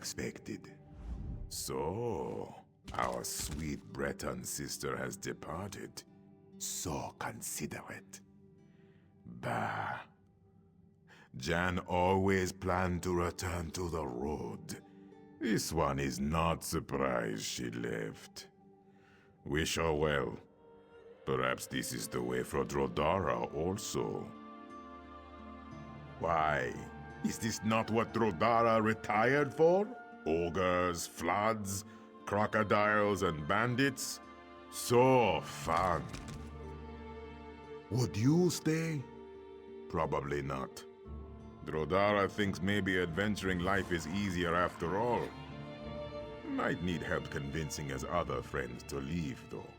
expected. So, our sweet Breton sister has departed. So considerate. Bah. Jan always planned to return to the road. This one is not surprised she left. Wish her well. Perhaps this is the way for Drodara also. Why, is this not what Drodara retired for? Ogres, floods, crocodiles, and bandits? So fun. Would you stay? Probably not. Drodara thinks maybe adventuring life is easier after all. Might need help convincing his other friends to leave, though.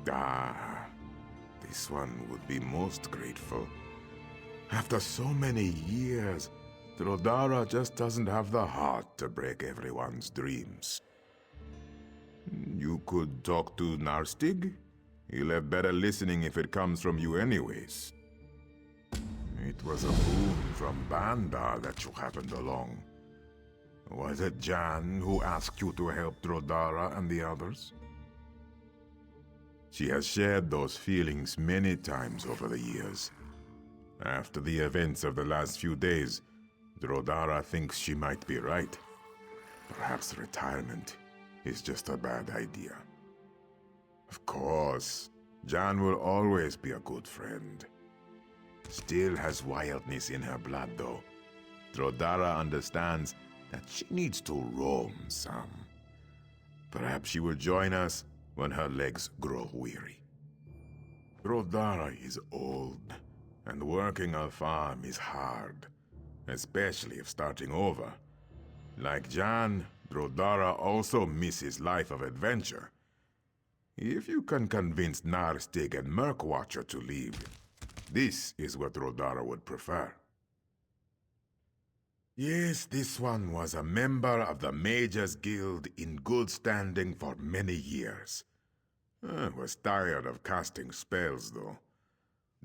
Ah, this one would be most grateful. After so many years, Drodara just doesn't have the heart to break everyone's dreams. You could talk to Narstig? He'll have better listening if it comes from you anyways. It was a boon from Bandar that you happened along. Was it Jan who asked you to help Drodara and the others? She has shared those feelings many times over the years. After the events of the last few days, Drodara thinks she might be right. Perhaps retirement is just a bad idea. Of course, Jan will always be a good friend. Still has wildness in her blood, though. Drodara understands that she needs to roam some. Perhaps she will join us when her legs grow weary. Drodara is old, and working a farm is hard, especially if starting over. Like Jan, Drodara also misses life of adventure. If you can convince Narstig and Murkwatcher to leave, this is what Drodara would prefer. Yes, this one was a member of the Mages Guild in good standing for many years. Was tired of casting spells, though.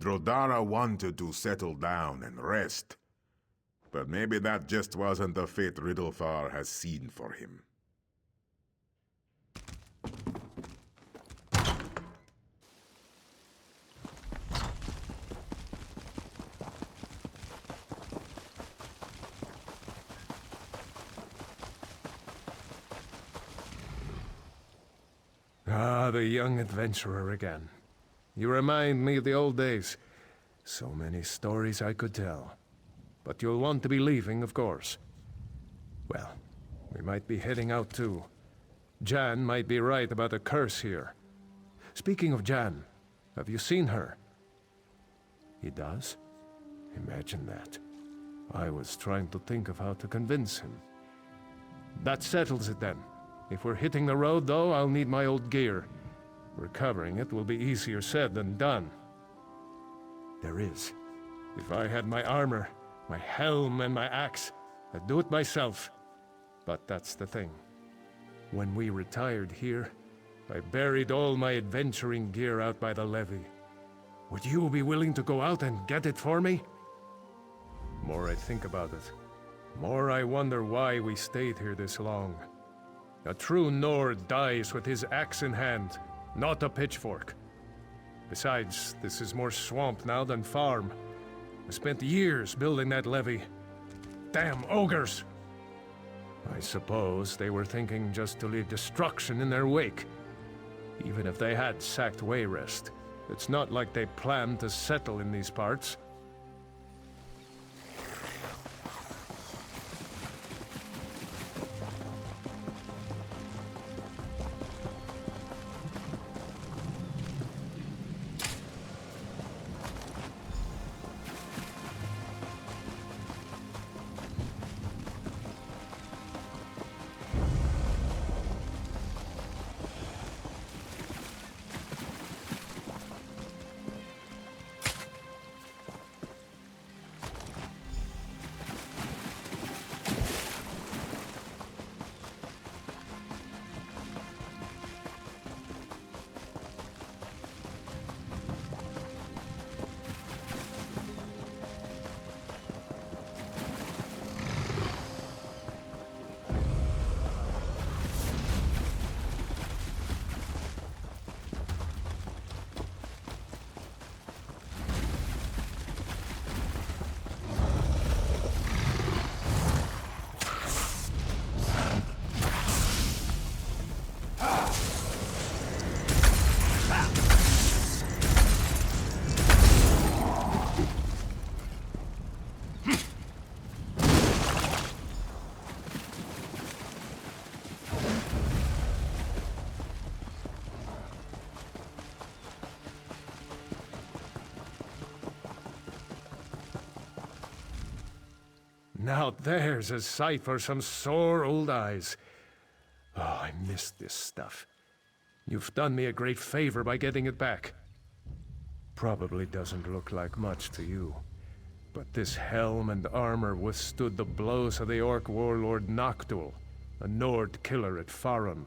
Drodara wanted to settle down and rest. But maybe that just wasn't the fate Riddlefar has seen for him. Ah, the young adventurer again. You remind me of the old days. So many stories I could tell. But you'll want to be leaving, of course. Well, we might be heading out too. Jan might be right about a curse here. Speaking of Jan, have you seen her? He does? Imagine that. I was trying to think of how to convince him. That settles it then. If we're hitting the road, though, I'll need my old gear. Recovering it will be easier said than done. There is. If I had my armor, my helm and my axe, I'd do it myself. But that's the thing. When we retired here, I buried all my adventuring gear out by the levee. Would you be willing to go out and get it for me? More I think about it, more I wonder why we stayed here this long. A true Nord dies with his axe in hand, not a pitchfork. Besides, this is more swamp now than farm. I spent years building that levee. Damn ogres! I suppose they were thinking just to leave destruction in their wake. Even if they had sacked Wayrest, it's not like they planned to settle in these parts. Now there's a sight for some sore old eyes. Oh, I miss this stuff. You've done me a great favor by getting it back. Probably doesn't look like much to you, but this helm and armor withstood the blows of the Orc warlord Noctul, a Nord killer at Farum.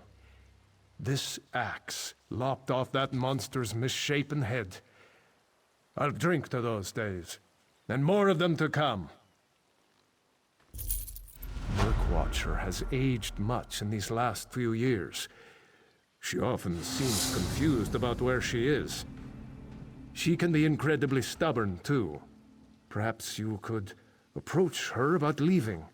This axe lopped off that monster's misshapen head. I'll drink to those days, and more of them to come. Murkwatcher has aged much in these last few years. She often seems confused about where she is. She can be incredibly stubborn, too. Perhaps you could approach her about leaving.